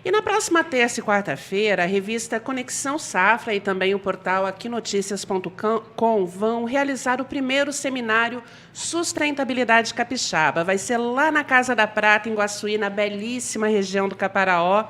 E na próxima terça e quarta-feira, a revista Conexão Safra e também o portal aquinoticias.com vão realizar o primeiro seminário Sustentabilidade Capixaba. Vai ser lá na Casa da Prata, em Guaçuí, na belíssima região do Caparaó.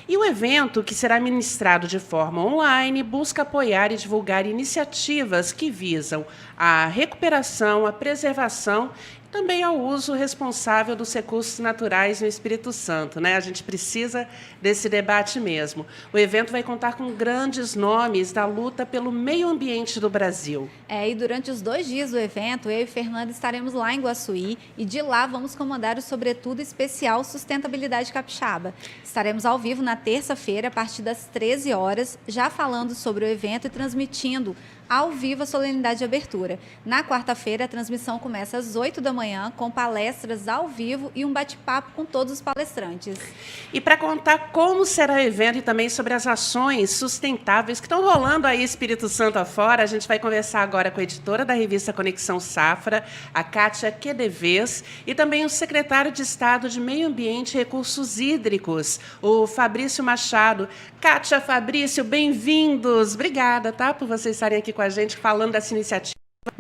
E o evento, que será ministrado de forma online, busca apoiar e divulgar iniciativas que visam a recuperação, a preservação e também ao uso responsável dos recursos naturais no Espírito Santo, né? A gente precisa desse debate mesmo. O evento vai contar com grandes nomes da luta pelo meio ambiente do Brasil. E durante os 2 dias do evento, eu e Fernanda estaremos lá em Guaçuí e de lá vamos comandar o Sobretudo Especial Sustentabilidade Capixaba. Estaremos ao vivo na terça-feira, a partir das 13 horas, já falando sobre o evento e transmitindo ao vivo a solenidade de abertura. Na quarta-feira, a transmissão começa às 8 da manhã, com palestras ao vivo e um bate-papo com todos os palestrantes. E para contar como será o evento e também sobre as ações sustentáveis que estão rolando aí Espírito Santo afora, a gente vai conversar agora com a editora da revista Conexão Safra, a Kátia Quedevez, e também o secretário de Estado de Meio Ambiente e Recursos Hídricos, o Fabrício Machado. Kátia, Fabrício, bem-vindos. Obrigada, tá, por vocês estarem aqui com a gente falando dessa iniciativa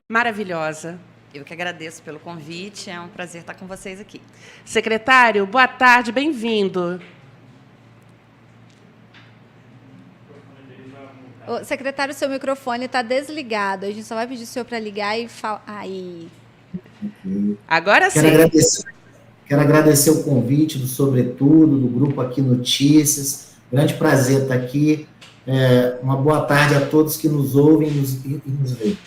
maravilhosa. Eu que agradeço pelo convite, é um prazer estar com vocês aqui. Secretário, boa tarde, bem-vindo. Secretário, seu microfone está desligado. A gente só vai pedir o senhor para ligar e falar. Aí. Agora sim. Quero agradecer o convite do Sobretudo, do Grupo Aqui Notícias. Grande prazer estar aqui. Uma boa tarde a todos que nos ouvem e nos veem.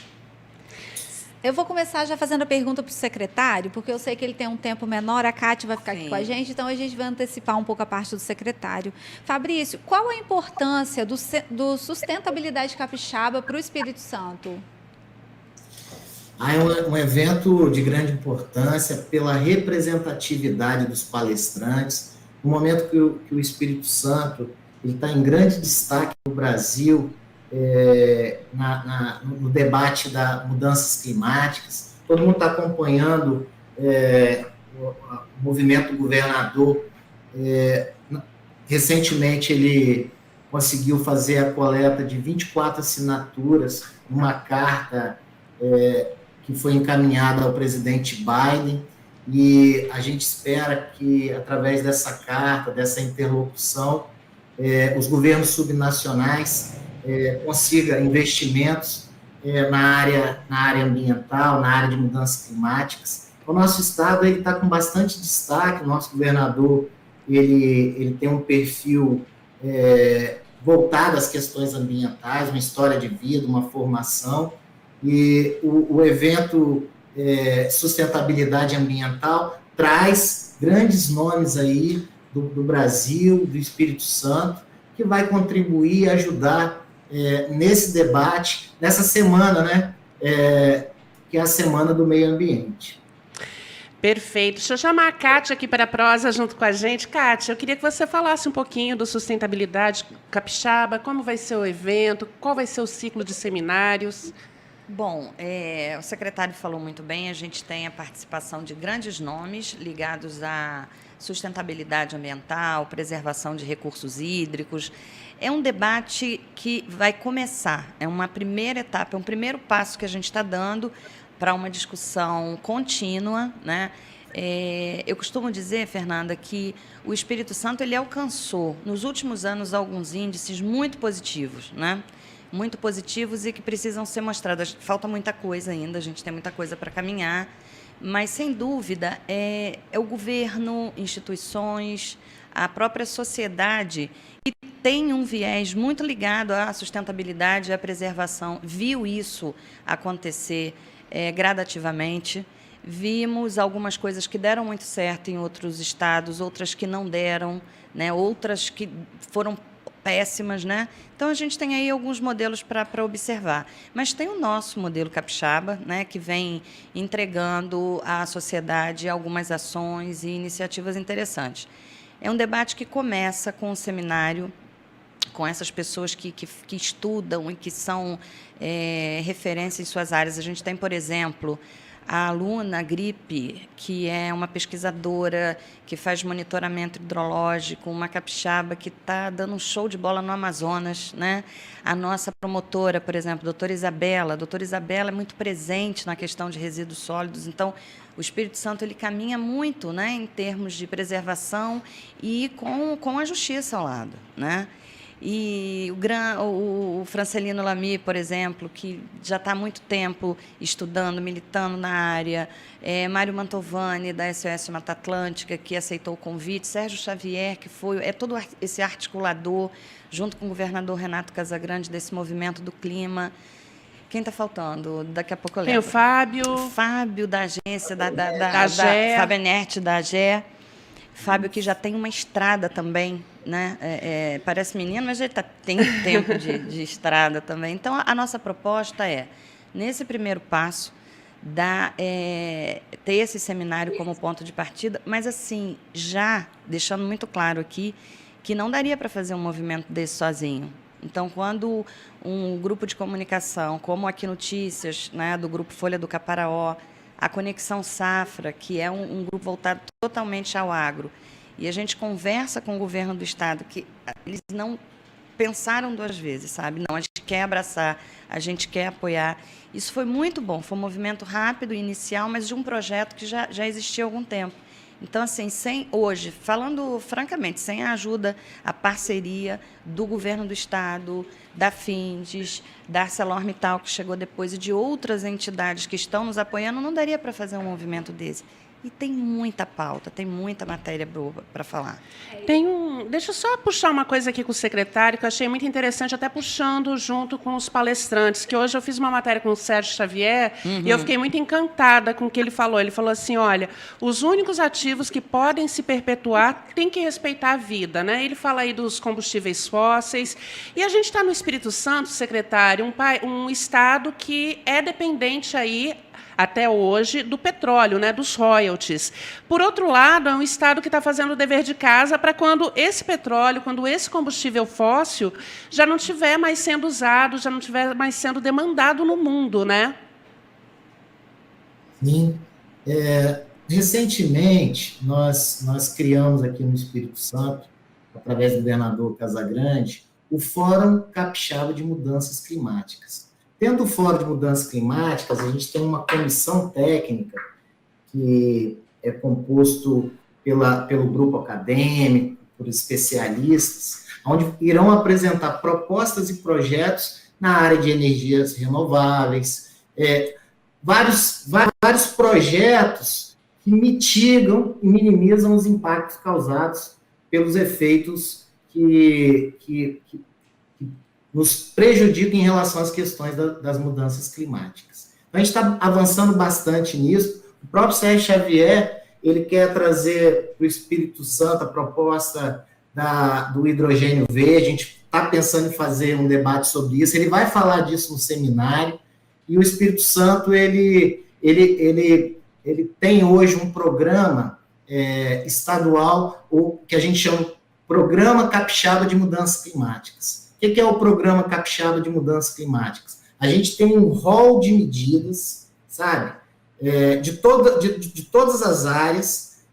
Eu vou começar já fazendo a pergunta para o secretário, porque eu sei que ele tem um tempo menor, a Kátia vai ficar aqui com a gente, então a gente vai antecipar um pouco a parte do secretário. Fabrício, qual a importância do Sustentabilidade Capixaba para o Espírito Santo? É um evento de grande importância pela representatividade dos palestrantes, no momento que o Espírito Santo está em grande destaque no Brasil, no debate das mudanças climáticas. Todo mundo está acompanhando o movimento do governador. Recentemente, ele conseguiu fazer a coleta de 24 assinaturas, uma carta que foi encaminhada ao presidente Biden, e a gente espera que, através dessa carta, dessa interlocução, os governos subnacionais consiga investimentos na área ambiental, na área de mudanças climáticas. O nosso estado está com bastante destaque. O nosso governador ele tem um perfil voltado às questões ambientais, uma história de vida, uma formação, e o evento Sustentabilidade Ambiental traz grandes nomes aí do Brasil, do Espírito Santo, que vai contribuir e ajudar nesse debate, nessa semana, né, que é a Semana do Meio Ambiente. Perfeito. Deixa eu chamar a Kátia aqui para a prosa junto com a gente. Kátia, eu queria que você falasse um pouquinho do Sustentabilidade Capixaba, como vai ser o evento, qual vai ser o ciclo de seminários. Bom, o secretário falou muito bem, a gente tem a participação de grandes nomes ligados à sustentabilidade ambiental, preservação de recursos hídricos. É um debate que vai começar, é uma primeira etapa, é um primeiro passo que a gente está dando para uma discussão contínua, né? Eu costumo dizer, Fernanda, que o Espírito Santo ele alcançou, nos últimos anos, alguns índices muito positivos, né? Muito positivos e que precisam ser mostrados. Falta muita coisa ainda, a gente tem muita coisa para caminhar, mas, sem dúvida, é o governo, instituições, a própria sociedade, que tem um viés muito ligado à sustentabilidade e à preservação, viu isso acontecer gradativamente. Vimos algumas coisas que deram muito certo em outros estados, outras que não deram, né? Outras que foram péssimas, né? Então, a gente tem aí alguns modelos para observar. Mas tem o nosso modelo capixaba, né, que vem entregando à sociedade algumas ações e iniciativas interessantes. É um debate que começa com um seminário, com essas pessoas que estudam e que são referência em suas áreas. A gente tem, por exemplo, A aluna Gripe, que é uma pesquisadora que faz monitoramento hidrológico, uma capixaba que está dando um show de bola no Amazonas, né? A nossa promotora, por exemplo, a doutora Isabela. A doutora Isabela é muito presente na questão de resíduos sólidos, então o Espírito Santo ele caminha muito, né, em termos de preservação e com a justiça ao lado, né? E o Francelino Lamy, por exemplo, que já está há muito tempo estudando, militando na área, Mário Mantovani, da SOS Mata Atlântica, que aceitou o convite, Sérgio Xavier, que é todo esse articulador, junto com o governador Renato Casagrande, desse movimento do clima. Quem está faltando? Daqui a pouco eu lembro. Tem o Fábio. O Fábio, da agência, da AGE. Fábio Enert, da AGE. Fábio, que já tem uma estrada também, né? Parece menino, mas ele tem tempo de estrada também. Então, a nossa proposta é, nesse primeiro passo, ter esse seminário como ponto de partida, mas, assim, já deixando muito claro aqui que não daria para fazer um movimento desse sozinho. Então, quando um grupo de comunicação, como Aqui Notícias, né, do Grupo Folha do Caparaó, a Conexão Safra, que é um grupo voltado totalmente ao agro, e a gente conversa com o governo do Estado, que eles não pensaram duas vezes, sabe? Não, a gente quer abraçar, a gente quer apoiar. Isso foi muito bom, foi um movimento rápido, inicial, mas de um projeto que já existia há algum tempo. Então, assim, hoje, falando francamente, sem a ajuda, a parceria do governo do Estado, da Findes, da ArcelorMittal, que chegou depois, e de outras entidades que estão nos apoiando, não daria para fazer um movimento desse. E tem muita pauta, tem muita matéria boa para falar. Deixa eu só puxar uma coisa aqui com o secretário, que eu achei muito interessante, até puxando junto com os palestrantes, que hoje eu fiz uma matéria com o Sérgio Xavier, e eu fiquei muito encantada com o que ele falou. Ele falou assim, olha, os únicos ativos que podem se perpetuar têm que respeitar a vida, né? Ele fala aí dos combustíveis fósseis, e a gente está no Espírito Santo, secretário, um estado que é dependente aí, até hoje, do petróleo, né, dos royalties. Por outro lado, é um Estado que está fazendo o dever de casa para quando esse petróleo, quando esse combustível fóssil já não estiver mais sendo usado, já não estiver mais sendo demandado no mundo, né? Sim. Recentemente, nós criamos aqui no Espírito Santo, através do governador Casagrande, o Fórum Capixaba de Mudanças Climáticas. Tendo o Fórum de Mudanças Climáticas, a gente tem uma comissão técnica que é composto pelo grupo acadêmico, por especialistas, onde irão apresentar propostas e projetos na área de energias renováveis, vários projetos que mitigam e minimizam os impactos causados pelos efeitos que nos prejudicam em relação às questões das mudanças climáticas. Então, a gente está avançando bastante nisso. O próprio Sérgio Xavier, ele quer trazer para o Espírito Santo a proposta do hidrogênio verde. A gente está pensando em fazer um debate sobre isso. Ele vai falar disso no seminário. E o Espírito Santo, ele tem hoje um programa estadual, que a gente chama Programa Capixaba de Mudanças Climáticas. O que é o Programa Capixaba de Mudanças Climáticas? A gente tem um rol de medidas, sabe, de todas as áreas,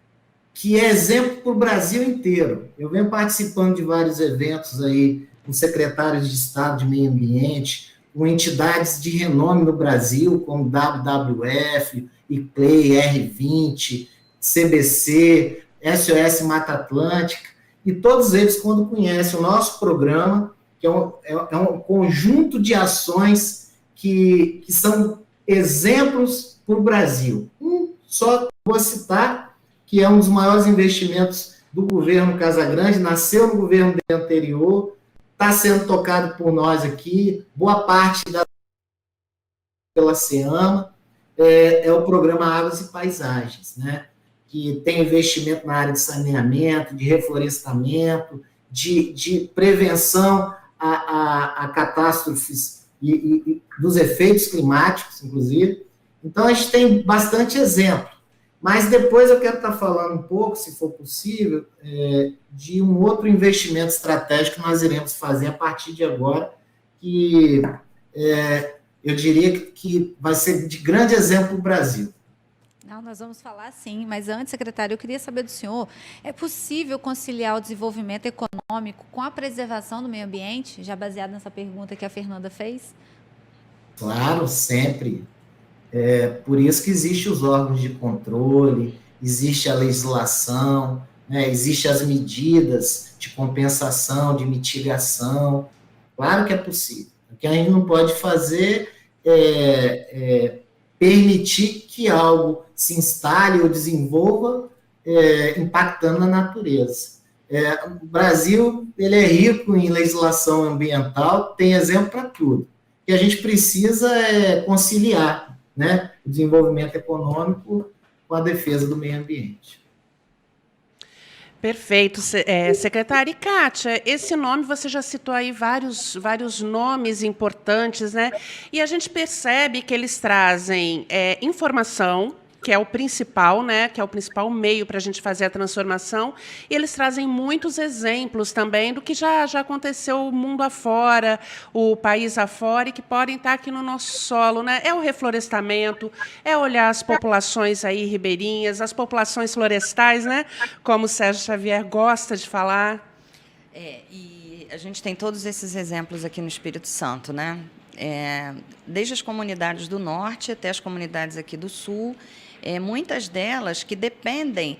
que é exemplo para o Brasil inteiro. Eu venho participando de vários eventos aí, com secretários de Estado de Meio Ambiente, com entidades de renome no Brasil, como WWF, ICLEI, R20, CBC, SOS Mata Atlântica, e todos eles, quando conhecem o nosso programa, que é um conjunto de ações que são exemplos para o Brasil. Só vou citar, que é um dos maiores investimentos do governo Casagrande, nasceu no governo anterior, está sendo tocado por nós aqui, boa parte pela SEAMA, é o programa Águas e Paisagens, né? Que tem investimento na área de saneamento, de reflorestamento, de prevenção a catástrofes e dos efeitos climáticos, inclusive. Então, a gente tem bastante exemplo. Mas depois eu quero estar falando um pouco, se for possível, de um outro investimento estratégico que nós iremos fazer a partir de agora, que eu diria que vai ser de grande exemplo para o Brasil. Não, nós vamos falar sim, mas antes, secretário, eu queria saber do senhor, é possível conciliar o desenvolvimento econômico com a preservação do meio ambiente, já baseado nessa pergunta que a Fernanda fez? Claro, sempre. Por isso que existem os órgãos de controle, existe a legislação, né, existem as medidas de compensação, de mitigação. Claro que é possível. O que a gente não pode fazer é permitir que algo se instale ou desenvolva impactando na natureza. O Brasil ele é rico em legislação ambiental, tem exemplo para tudo. O que a gente precisa é conciliar, né, o desenvolvimento econômico com a defesa do meio ambiente. Perfeito, secretária. E, Kátia, esse nome, você já citou aí vários nomes importantes, né? E a gente percebe que eles trazem informação, que é o principal, né? Que é o principal meio para a gente fazer a transformação. E eles trazem muitos exemplos também do que já aconteceu o mundo afora, o país afora, e que podem estar aqui no nosso solo, né? É o reflorestamento, é olhar as populações aí ribeirinhas, as populações florestais, né? Como o Sérgio Xavier gosta de falar. E a gente tem todos esses exemplos aqui no Espírito Santo, né? Desde as comunidades do norte até as comunidades aqui do sul, muitas delas que dependem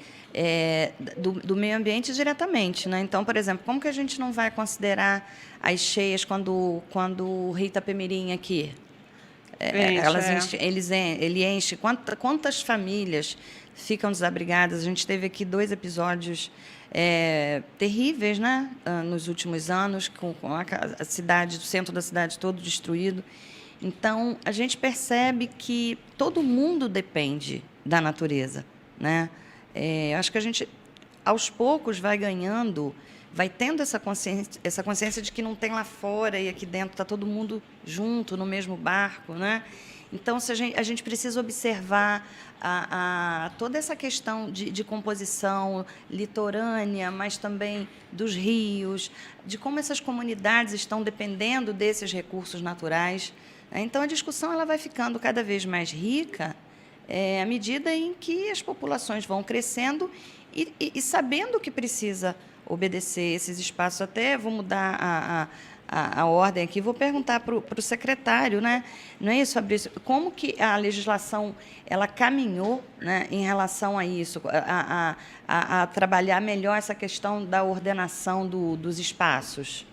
do meio ambiente diretamente, né? Então, por exemplo, como que a gente não vai considerar as cheias quando o rio Itapemirim aqui? Ele enche. Quantas famílias ficam desabrigadas? A gente teve aqui 2 episódios terríveis, né? Nos últimos anos, com a cidade, o centro da cidade todo destruído. Então, a gente percebe que todo mundo depende da natureza, né? Acho que a gente, aos poucos, vai ganhando, vai tendo essa consciência de que não tem lá fora e aqui dentro está todo mundo junto, no mesmo barco, né? Então, a gente precisa observar toda essa questão de composição litorânea, mas também dos rios, de como essas comunidades estão dependendo desses recursos naturais. Então, a discussão ela vai ficando cada vez mais rica à medida em que as populações vão crescendo e sabendo que precisa obedecer esses espaços. Até vou mudar a ordem aqui, vou perguntar para o secretário, né? Não é isso, Fabrício? Como que a legislação ela caminhou, né, em relação a isso, a trabalhar melhor essa questão da ordenação dos espaços?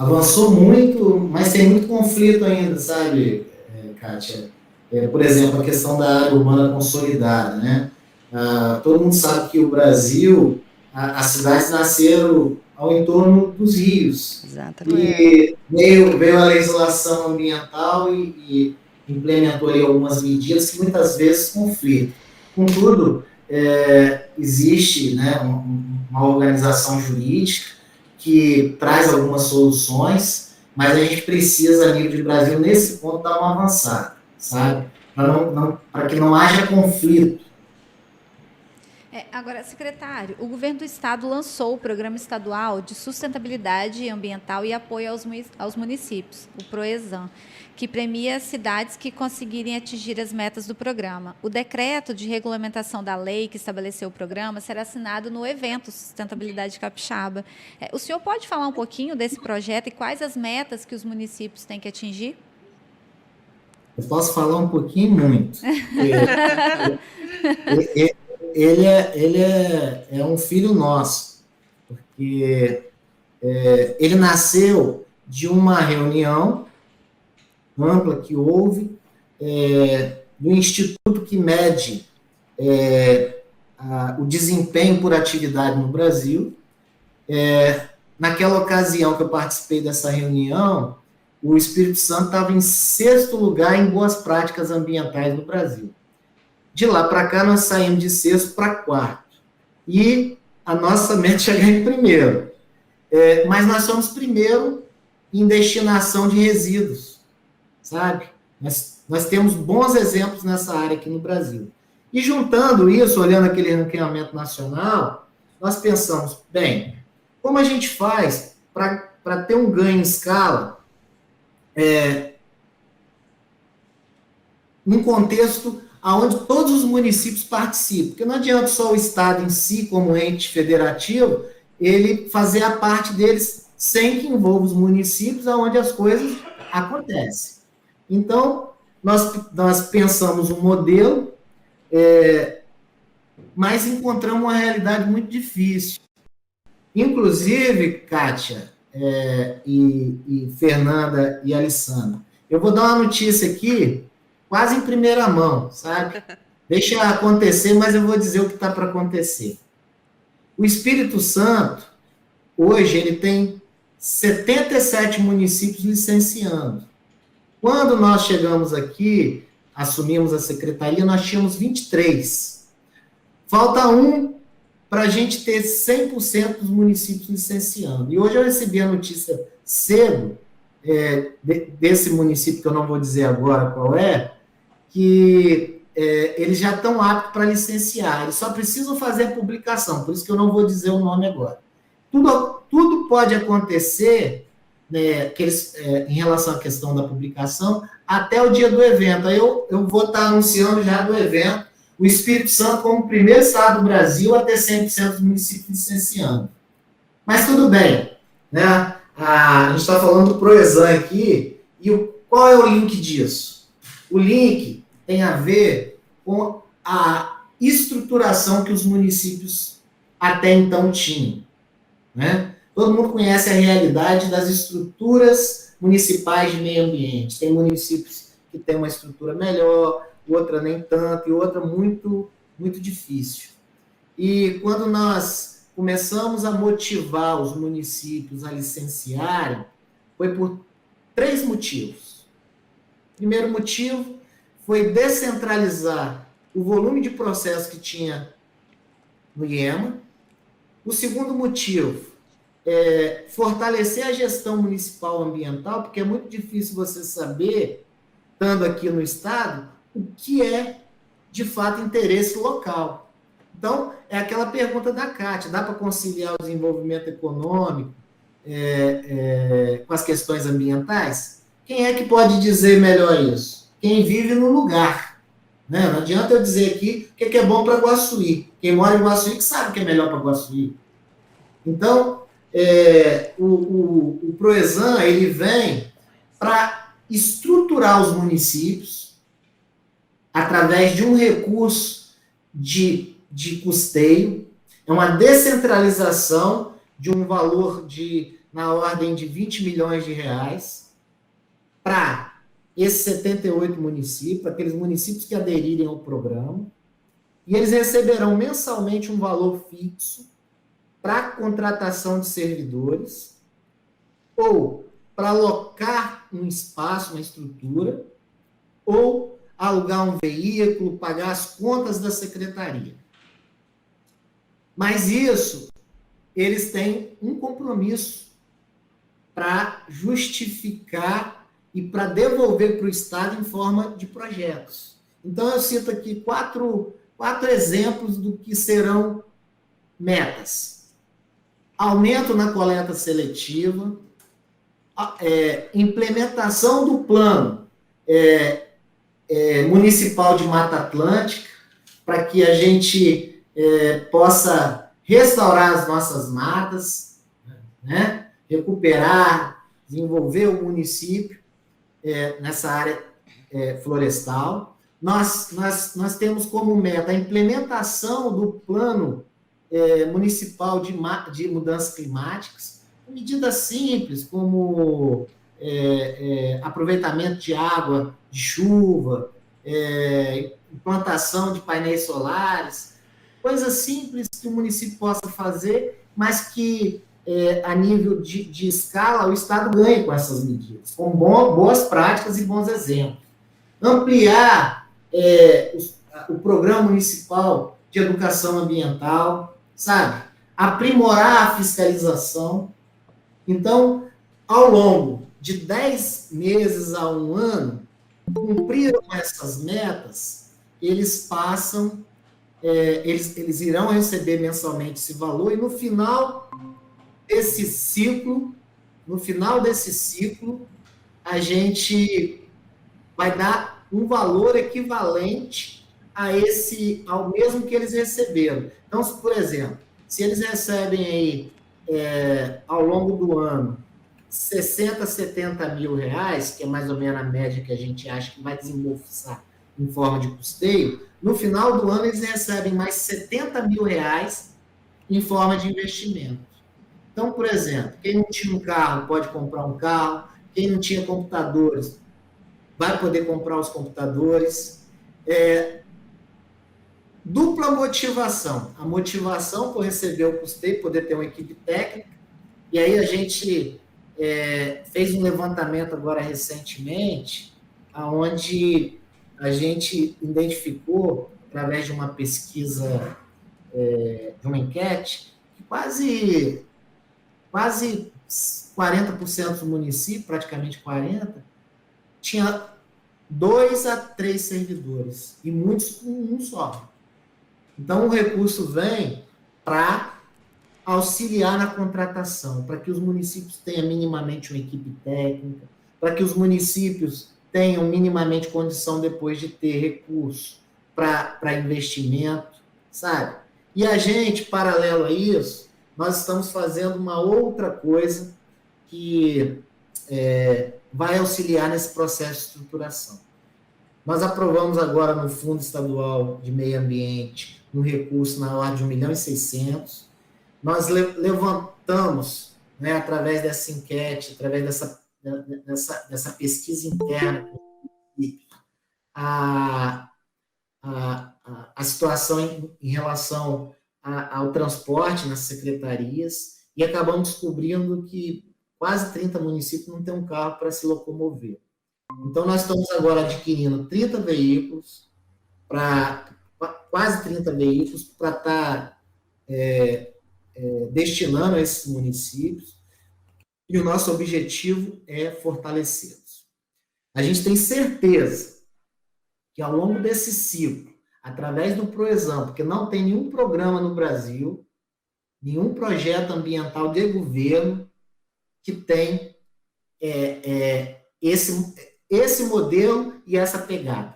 Avançou muito, mas tem muito conflito ainda, sabe, Kátia? Por exemplo, a questão da área urbana consolidada, né? Todo mundo sabe que o Brasil, as cidades nasceram ao entorno dos rios. Exatamente. E veio a legislação ambiental e implementou aí algumas medidas que muitas vezes conflitam. Contudo, existe, né, uma organização jurídica que traz algumas soluções, mas a gente precisa, a nível de Brasil, nesse ponto, dar uma avançada, sabe? Para que não haja conflito. Agora, secretário, o governo do estado lançou o Programa Estadual de Sustentabilidade Ambiental e Apoio aos Municípios, o PROESAM, que premia cidades que conseguirem atingir as metas do programa. O decreto de regulamentação da lei que estabeleceu o programa será assinado no evento Sustentabilidade Capixaba. O senhor pode falar um pouquinho desse projeto e quais as metas que os municípios têm que atingir? Eu posso falar um pouquinho muito. Ele é um filho nosso, porque ele nasceu de uma reunião ampla que houve do Instituto que mede o desempenho por atividade no Brasil. Naquela ocasião que eu participei dessa reunião, o Espírito Santo estava em 6º lugar em boas práticas ambientais no Brasil. De lá para cá, nós saímos de 6º para 4º. E a nossa meta é chegar em 1º. Mas nós somos primeiro em destinação de resíduos, sabe? Nós temos bons exemplos nessa área aqui no Brasil. E juntando isso, olhando aquele ranqueamento nacional, nós pensamos, bem, como a gente faz para ter um ganho em escala um contexto onde todos os municípios participam, porque não adianta só o Estado em si, como ente federativo, ele fazer a parte deles sem que envolva os municípios, onde as coisas acontecem. Então, nós pensamos um modelo, mas encontramos uma realidade muito difícil. Inclusive, Kátia, e Fernanda e Alessandra, eu vou dar uma notícia aqui, quase em primeira mão, sabe? Deixa acontecer, mas eu vou dizer o que está para acontecer. O Espírito Santo, hoje, ele tem 77 municípios licenciando. Quando nós chegamos aqui, assumimos a secretaria, nós tínhamos 23. Falta um para a gente ter 100% dos municípios licenciando. E hoje eu recebi a notícia cedo, desse município, que eu não vou dizer agora qual é, que eles já estão aptos para licenciar, eles só precisam fazer a publicação, por isso que eu não vou dizer o nome agora. Tudo pode acontecer, né, em relação à questão da publicação, até o dia do evento. Aí eu vou estar anunciando já do evento, o Espírito Santo como o primeiro estado do Brasil a ter 100% dos municípios licenciando. Mas tudo bem, né? A gente está falando do Proesan aqui, e qual é o link disso? O link tem a ver com a estruturação que os municípios até então tinham, né? Todo mundo conhece a realidade das estruturas municipais de meio ambiente. Tem municípios que têm uma estrutura melhor, outra nem tanto, e outra muito, muito difícil. E quando nós começamos a motivar os municípios a licenciarem, foi por 3 motivos. O primeiro motivo foi descentralizar o volume de processo que tinha no IEMA. O segundo motivo é fortalecer a gestão municipal ambiental, porque é muito difícil você saber, estando aqui no Estado, o que é, de fato, interesse local. Então, é aquela pergunta da Kátia, dá para conciliar o desenvolvimento econômico com as questões ambientais? Quem é que pode dizer melhor isso? Quem vive no lugar. Né? Não adianta eu dizer aqui o que é bom para Guaçuí. Quem mora em Guaçuí que sabe o que é melhor para Guaçuí. Então, o Proesan, ele vem para estruturar os municípios através de um recurso de custeio, é uma descentralização de um valor na ordem de 20 milhões de reais para esses 78 municípios, aqueles municípios que aderirem ao programa, e eles receberão mensalmente um valor fixo para contratação de servidores ou para alocar um espaço, uma estrutura, ou alugar um veículo, pagar as contas da secretaria. Mas isso, eles têm um compromisso para justificar e para devolver para o Estado em forma de projetos. Então, eu cito aqui quatro exemplos do que serão metas. Aumento na coleta seletiva, implementação do plano municipal de Mata Atlântica, para que a gente possa restaurar as nossas matas, né? Recuperar, desenvolver o município nessa área florestal. Nós temos como meta a implementação do plano municipal de mudanças climáticas, medidas simples, como aproveitamento de água de chuva, implantação de painéis solares, coisas simples que o município possa fazer, mas que, a nível de escala, o Estado ganha com essas medidas, com boas práticas e bons exemplos. Ampliar o programa municipal de educação ambiental, sabe? Aprimorar a fiscalização. Então, ao longo de 10 meses a 1 ano, cumpriram essas metas, eles passam, eles irão receber mensalmente esse valor, e no final desse ciclo, a gente vai dar um valor equivalente ao mesmo que eles receberam. Então, por exemplo, se eles recebem aí, ao longo do ano, 60, 70 mil reais, que é mais ou menos a média que a gente acha que vai desembolsar em forma de custeio, no final do ano eles recebem mais 70 mil reais em forma de investimento. Então, por exemplo, quem não tinha um carro pode comprar um carro, quem não tinha computadores vai poder comprar os computadores. Dupla motivação. A motivação por receber o custeio, poder ter uma equipe técnica, e aí a gente fez um levantamento agora recentemente, onde a gente identificou, através de uma pesquisa, de uma enquete, que quase 40% dos municípios, praticamente 40%, tinha 2 a 3 servidores, e muitos com um só. Então, o recurso vem para auxiliar na contratação, para que os municípios tenham minimamente uma equipe técnica, para que os municípios tenham minimamente condição depois de ter recurso para investimento, sabe? E a gente, paralelo a isso, nós estamos fazendo uma outra coisa que vai auxiliar nesse processo de estruturação. Nós aprovamos agora no Fundo Estadual de Meio Ambiente um recurso na ordem de 1.600.000. Nós levantamos, né, através dessa enquete, através dessa pesquisa interna, a situação em relação ao transporte nas secretarias, e acabamos descobrindo que quase 30 municípios não têm um carro para se locomover. Então, nós estamos agora adquirindo 30 veículos, quase 30 veículos, para estar destinando a esses municípios, e o nosso objetivo é fortalecê-los. A gente tem certeza que, ao longo desse ciclo, através do Proexam, porque não tem nenhum programa no Brasil, nenhum projeto ambiental de governo que tem esse modelo e essa pegada,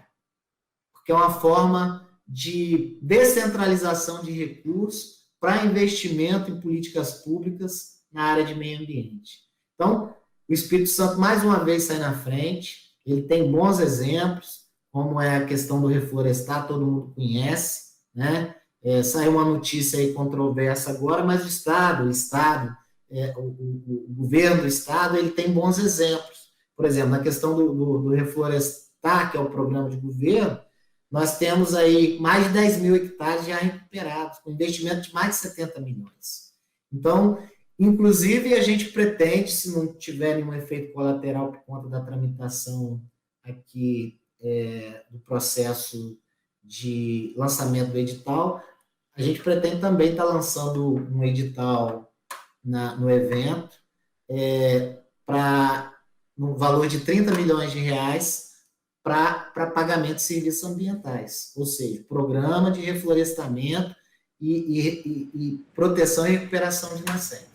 porque é uma forma de descentralização de recursos para investimento em políticas públicas na área de meio ambiente. Então, o Espírito Santo, mais uma vez, sai na frente, ele tem bons exemplos, como é a questão do reflorestar, todo mundo conhece, né? Saiu uma notícia aí controversa agora, mas o governo do Estado, ele tem bons exemplos. Por exemplo, na questão do reflorestar, que é o programa de governo, nós temos aí mais de 10 mil hectares já recuperados, com investimento de mais de 70 milhões. Então, inclusive, a gente pretende, se não tiver nenhum efeito colateral por conta da tramitação aqui do processo de lançamento do edital, a gente pretende também estar lançando um edital no evento, no valor de 30 milhões de reais para pagamento de serviços ambientais, ou seja, programa de reflorestamento e proteção e recuperação de nascentes.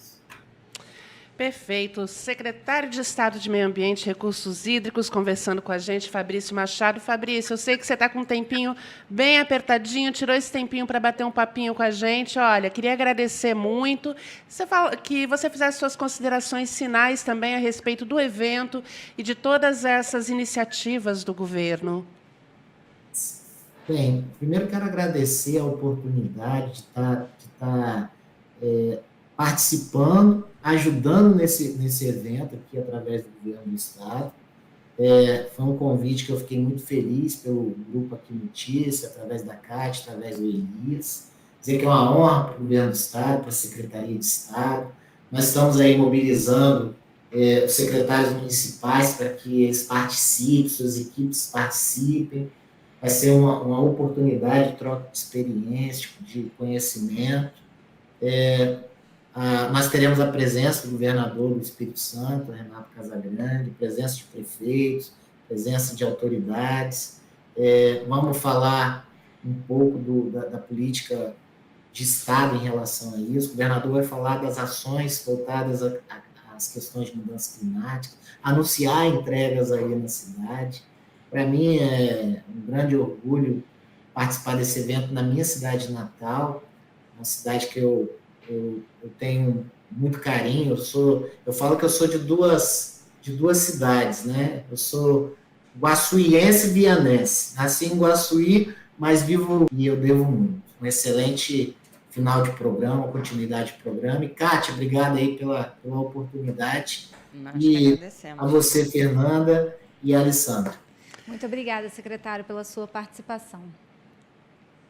Perfeito. Secretário de Estado de Meio Ambiente e Recursos Hídricos, conversando com a gente, Fabrício Machado. Fabrício, eu sei que você está com um tempinho bem apertadinho, tirou esse tempinho para bater um papinho com a gente. Olha, queria agradecer muito que você fizesse suas considerações finais também a respeito do evento e de todas essas iniciativas do governo. Bem, primeiro quero agradecer a oportunidade de estar participando, ajudando nesse evento aqui, através do governo do Estado. Foi um convite que eu fiquei muito feliz pelo grupo Aqui Notícia, através da Cátia, através do Elias. Dizer que é uma honra para o governo do Estado, para a Secretaria de Estado. Nós estamos aí mobilizando os secretários municipais para que eles participem, suas equipes participem. Vai ser uma oportunidade de troca de experiência, de conhecimento. Nós teremos a presença do governador do Espírito Santo, Renato Casagrande, presença de prefeitos, presença de autoridades. Vamos falar um pouco da política de Estado em relação a isso. O governador vai falar das ações voltadas às questões de mudança climática, anunciar entregas aí na cidade. Para mim é um grande orgulho participar desse evento na minha cidade natal, uma cidade que eu tenho muito carinho. Eu falo que eu sou de duas cidades, né? Eu sou guaçuiense e vianense. Nasci em Guaçuí, mas vivo e eu devo muito. Um excelente final de programa, continuidade de programa. E, Kátia, obrigado aí pela oportunidade. Nós que E a agradecemos. você, Fernanda, e a Alessandra. Muito obrigada, secretário, pela sua participação.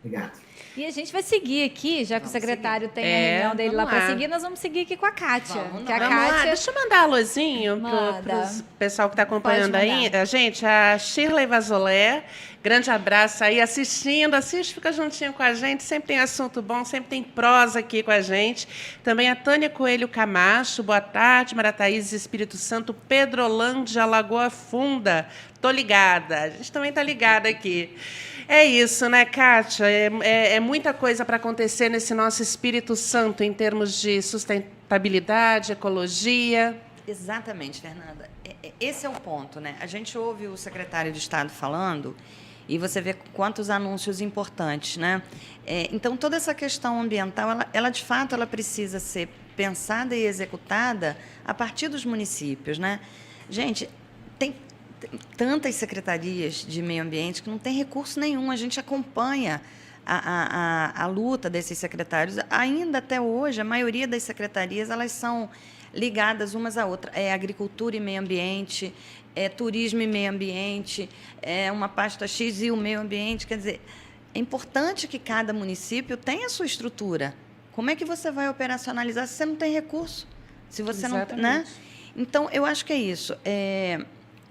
Obrigado. E a gente vai seguir aqui, já que o secretário tem a reunião dele lá vamos lá. para seguir, nós vamos seguir aqui com a Kátia. Vamos Que a Vamos lá, Kátia... deixa eu mandar um alôzinho Manda. para o pessoal que está acompanhando Pode aí. mandar. A gente, a Shirley Vazolé, grande abraço aí, assiste, fica juntinho com a gente, sempre tem assunto bom, sempre tem prosa aqui com a gente. Também a Tânia Coelho Camacho, boa tarde, Marataízes, Espírito Santo, Pedrolândia, Lagoa Funda, tô ligada, a gente também tá ligada aqui. É isso, né, Kátia? É muita coisa para acontecer nesse nosso Espírito Santo em termos de sustentabilidade, ecologia. Exatamente, Fernanda. Esse é o ponto, né? A gente ouve o secretário de Estado falando e você vê quantos anúncios importantes, né? Então, toda essa questão ambiental, ela de fato, ela precisa ser pensada e executada a partir dos municípios, né? Gente, tem tantas secretarias de meio ambiente que não tem recurso nenhum. A gente acompanha a luta desses secretários. Ainda até hoje, a maioria das secretarias elas são ligadas umas à outra. É agricultura e meio ambiente, é turismo e meio ambiente, é uma pasta X e o meio ambiente. Quer dizer, é importante que cada município tenha a sua estrutura. Como é que você vai operacionalizar se você não tem recurso? Se você Exatamente. não, né? Então, eu acho que é isso.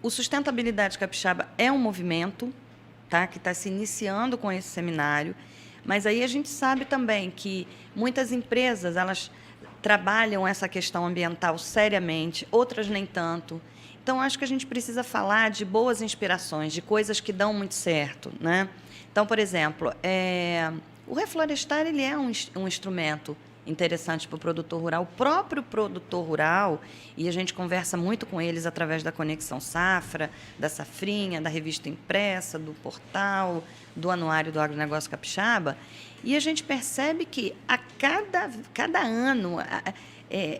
O Sustentabilidade Capixaba é um movimento, tá, que está se iniciando com esse seminário, mas aí a gente sabe também que muitas empresas elas trabalham essa questão ambiental seriamente, outras nem tanto. Então, acho que a gente precisa falar de boas inspirações, de coisas que dão muito certo, né? Então, por exemplo, o reflorestar ele é um instrumento interessante para o produtor rural. O próprio produtor rural, e a gente conversa muito com eles através da Conexão Safra, da Safrinha, da revista impressa, do portal, do Anuário do Agronegócio Capixaba, e a gente percebe que a cada ano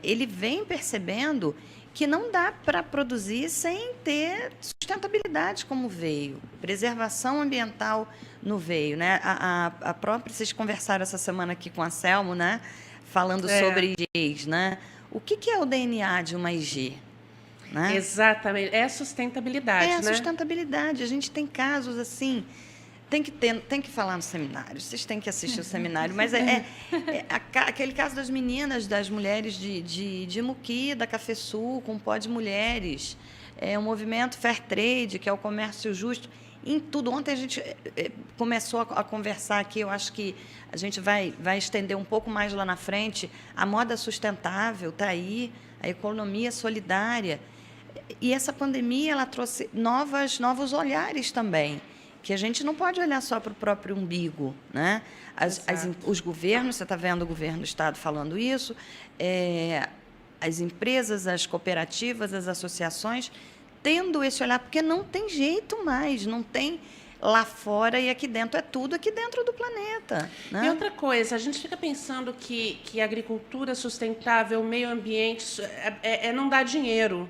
ele vem percebendo que não dá para produzir sem ter sustentabilidade como veio, preservação ambiental no veio, né? A própria, vocês conversaram essa semana aqui com a Selmo, né? Falando sobre IGs, né? O que é o DNA de uma IG? Né? Exatamente, é sustentabilidade, É a né? sustentabilidade. A gente tem casos assim, tem que falar no seminário, vocês têm que assistir o seminário, mas aquele caso das meninas, das mulheres de Muqui, da Café Sul, com pó de mulheres, o movimento Fair Trade, que é o comércio justo, em tudo. Ontem a gente começou a conversar aqui, eu acho que a gente vai estender um pouco mais lá na frente. A moda sustentável está aí, a economia solidária. E essa pandemia ela trouxe novos olhares também, que a gente não pode olhar só para o próprio umbigo, né? Os governos, você está vendo o governo do Estado falando isso, as empresas, as cooperativas, as associações, tendo esse olhar, porque não tem jeito mais, não tem lá fora e aqui dentro, é tudo aqui dentro do planeta. Né? E outra coisa, a gente fica pensando que a agricultura sustentável, o meio ambiente, não dá dinheiro.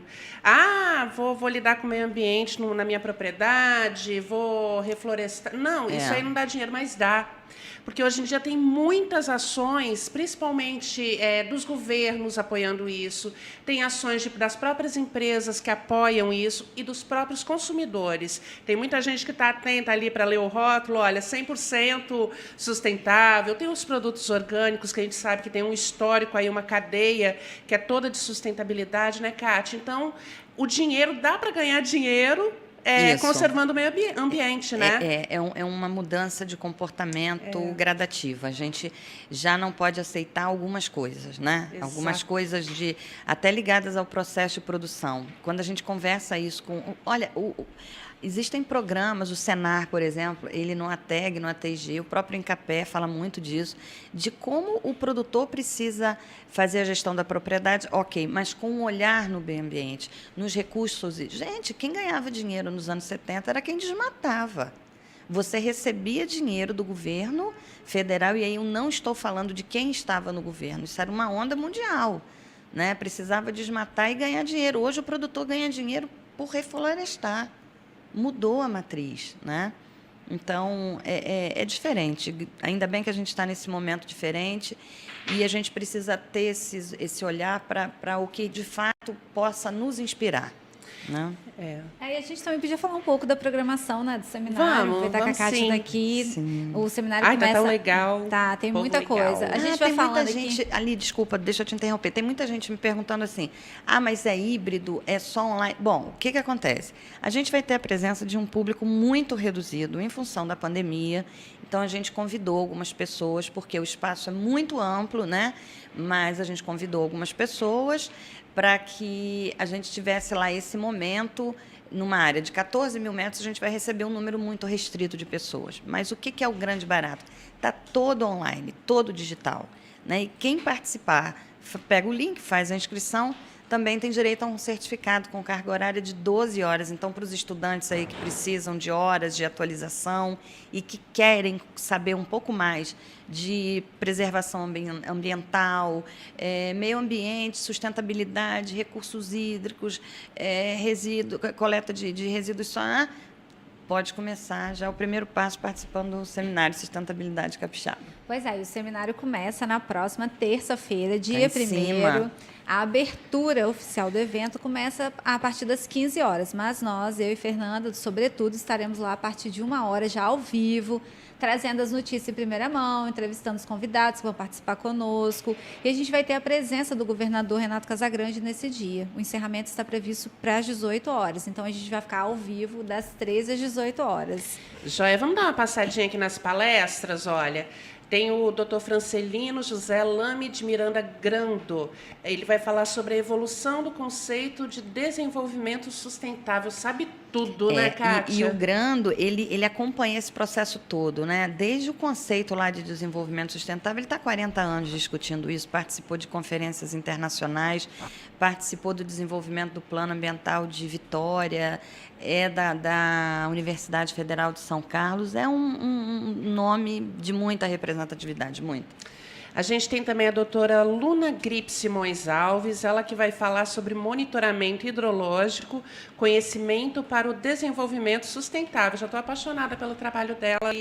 Vou lidar com o meio ambiente na minha propriedade, vou reflorestar. Não, isso aí não dá dinheiro, mas dá. Porque hoje em dia tem muitas ações, principalmente dos governos apoiando isso, tem ações das próprias empresas que apoiam isso e dos próprios consumidores. Tem muita gente que está atenta ali para ler o rótulo, olha, 100% sustentável, tem os produtos orgânicos, que a gente sabe que tem um histórico aí, uma cadeia que é toda de sustentabilidade, né, Kátia? Então, o dinheiro, dá para ganhar dinheiro conservando o meio ambiente, né? É uma mudança de comportamento gradativa. A gente já não pode aceitar algumas coisas, né? Exato. Algumas coisas até ligadas ao processo de produção. Quando a gente conversa isso com... Olha, Existem programas, o Senar, por exemplo, ele no ATEG, no ATG, o próprio Incapé fala muito disso, de como o produtor precisa fazer a gestão da propriedade, ok, mas com um olhar no meio ambiente, nos recursos. Gente, quem ganhava dinheiro nos anos 70 era quem desmatava. Você recebia dinheiro do governo federal, e aí eu não estou falando de quem estava no governo, isso era uma onda mundial, né? Precisava desmatar e ganhar dinheiro. Hoje o produtor ganha dinheiro por reflorestar. Mudou a matriz, né? Então, é diferente. Ainda bem que a gente está nesse momento diferente e a gente precisa ter esse olhar para o que, de fato, possa nos inspirar, né? Aí a gente também podia falar um pouco da programação, né, do seminário. Aproveitar que a Kátia está aqui. Sim. O seminário Ai, começa... tá tão legal. Tá, tem Povo muita legal. coisa. A gente vai tem falando muita gente aqui... ali, desculpa, deixa eu te interromper. Tem muita gente me perguntando assim, mas é híbrido, é só online? Bom, o que acontece? A gente vai ter a presença de um público muito reduzido em função da pandemia. Então, a gente convidou algumas pessoas, porque o espaço é muito amplo, né? Mas a gente convidou algumas pessoas para que a gente tivesse lá esse momento. Numa área de 14 mil metros, a gente vai receber um número muito restrito de pessoas. Mas o que é o grande barato? Está todo online, todo digital, né? E quem participar, pega o link, faz a inscrição, também tem direito a um certificado com carga horária de 12 horas. Então, para os estudantes aí que precisam de horas de atualização e que querem saber um pouco mais de preservação ambiental, meio ambiente, sustentabilidade, recursos hídricos, coleta de resíduos sólidos, pode começar já o primeiro passo participando do Seminário de Sustentabilidade Capixaba. Pois é, e o seminário começa na próxima terça-feira, dia Em 1º. cima. A abertura oficial do evento começa a partir das 15 horas, mas nós, eu e Fernanda, sobretudo, estaremos lá a partir de 1h, já ao vivo, trazendo as notícias em primeira mão, entrevistando os convidados que vão participar conosco. E a gente vai ter a presença do governador Renato Casagrande nesse dia. O encerramento está previsto para as 18 horas, então a gente vai ficar ao vivo das 13 às 18 horas. Joia, vamos dar uma passadinha aqui nas palestras, olha. Tem o Dr. Francelino José Lame de Miranda Grando. Ele vai falar sobre a evolução do conceito de desenvolvimento sustentável. Sabe tudo, né, Kátia? E o Grando, ele acompanha esse processo todo, né? Desde o conceito lá de desenvolvimento sustentável, ele está há 40 anos discutindo isso, participou de conferências internacionais, participou do desenvolvimento do Plano Ambiental de Vitória, da Universidade Federal de São Carlos, é um nome de muita representatividade, muito. A gente tem também a doutora Luna Grip Simões Alves, ela que vai falar sobre monitoramento hidrológico, conhecimento para o desenvolvimento sustentável. Já estou apaixonada pelo trabalho dela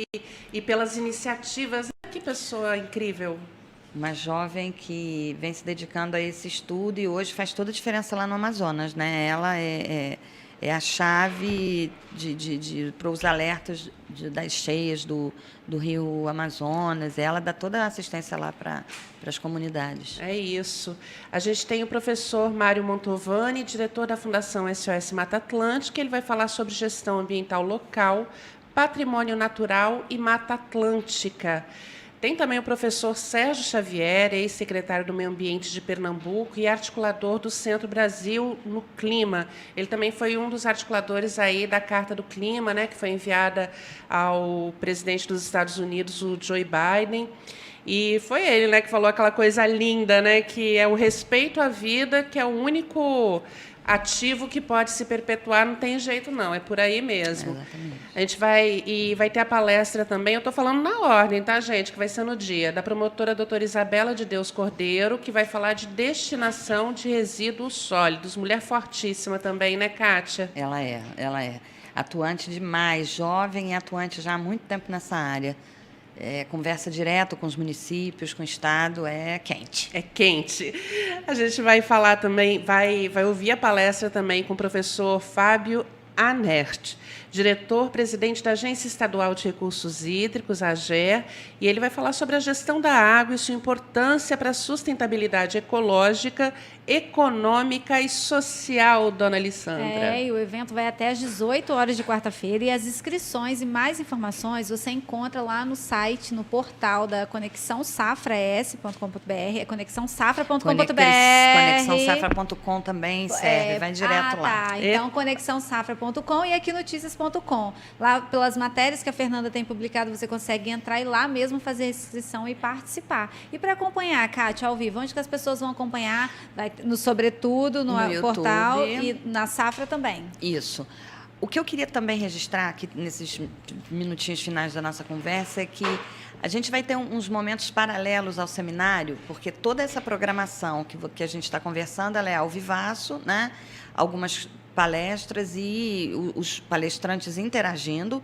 e pelas iniciativas. Que pessoa incrível! Uma jovem que vem se dedicando a esse estudo e hoje faz toda a diferença lá no Amazonas, né? Ela é a chave para os alertas das cheias do rio Amazonas. Ela dá toda a assistência lá para as comunidades. É isso. A gente tem o professor Mário Montovani, diretor da Fundação SOS Mata Atlântica. Ele vai falar sobre gestão ambiental local, patrimônio natural e Mata Atlântica. Tem também o professor Sérgio Xavier, ex-secretário do Meio Ambiente de Pernambuco e articulador do Centro Brasil no Clima. Ele também foi um dos articuladores aí da Carta do Clima, né, que foi enviada ao presidente dos Estados Unidos, o Joe Biden. E foi ele, né, que falou aquela coisa linda, né, que é o respeito à vida, que é o único ativo que pode se perpetuar, não tem jeito não, é por aí mesmo. Exatamente. A gente vai ter a palestra também, eu estou falando na ordem, tá, gente, que vai ser no dia, da promotora doutora Isabela de Deus Cordeiro, que vai falar de destinação de resíduos sólidos. Mulher fortíssima também, né, Kátia? Ela é. Atuante demais, jovem e atuante já há muito tempo nessa área. Conversa direto com os municípios, com o Estado, é quente. É quente. A gente vai falar também, vai ouvir a palestra também com o professor Fábio Anert, diretor-presidente da Agência Estadual de Recursos Hídricos, AGER, e ele vai falar sobre a gestão da água e sua importância para a sustentabilidade ecológica econômica e social, dona Alessandra. E o evento vai até às 18 horas de quarta-feira e as inscrições e mais informações você encontra lá no site, no portal da Conexão Safra.com.br, é conexãosafra.com.br. Conexãosafra.com também serve, vai direto lá. Tá. Então, conexãosafra.com e aqui noticias.com. Lá, pelas matérias que a Fernanda tem publicado, você consegue entrar e lá mesmo fazer a inscrição e participar. E para acompanhar, Kátia, ao vivo, onde que as pessoas vão acompanhar? Vai no Sobretudo, no portal e na Safra também. Isso. O que eu queria também registrar aqui nesses minutinhos finais da nossa conversa é que a gente vai ter uns momentos paralelos ao seminário, porque toda essa programação que a gente está conversando, ela é ao vivaço, né? Algumas palestras e os palestrantes interagindo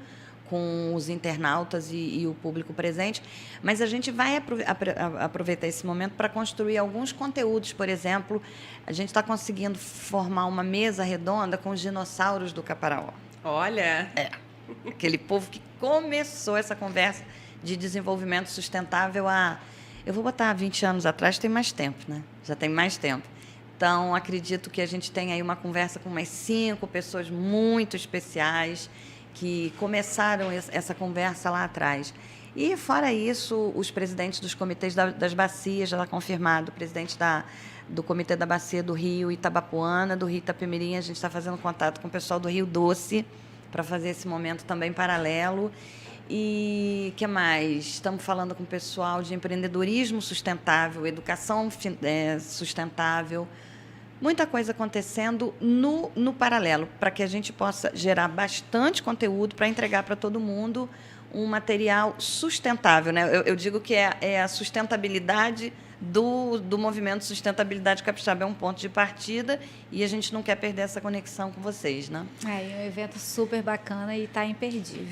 com os internautas e o público presente, mas a gente vai aproveitar esse momento para construir alguns conteúdos. Por exemplo, a gente está conseguindo formar uma mesa redonda com os dinossauros do Caparaó. Olha! Aquele povo que começou essa conversa de desenvolvimento sustentável eu vou botar 20 anos atrás, tem mais tempo, né? Já tem mais tempo. Então, acredito que a gente tem aí uma conversa com umas 5 pessoas muito especiais que começaram essa conversa lá atrás. E, fora isso, os presidentes dos comitês das bacias, já está confirmado, o presidente do Comitê da Bacia do Rio Itabapoana, do Rio Itapemirim, a gente está fazendo contato com o pessoal do Rio Doce para fazer esse momento também paralelo. E o que mais? Estamos falando com o pessoal de empreendedorismo sustentável, educação sustentável, muita coisa acontecendo no paralelo, para que a gente possa gerar bastante conteúdo para entregar para todo mundo um material sustentável, né? Eu digo que é a sustentabilidade do movimento Sustentabilidade Capixaba, é um ponto de partida e a gente não quer perder essa conexão com vocês, né? É um evento super bacana e está imperdível.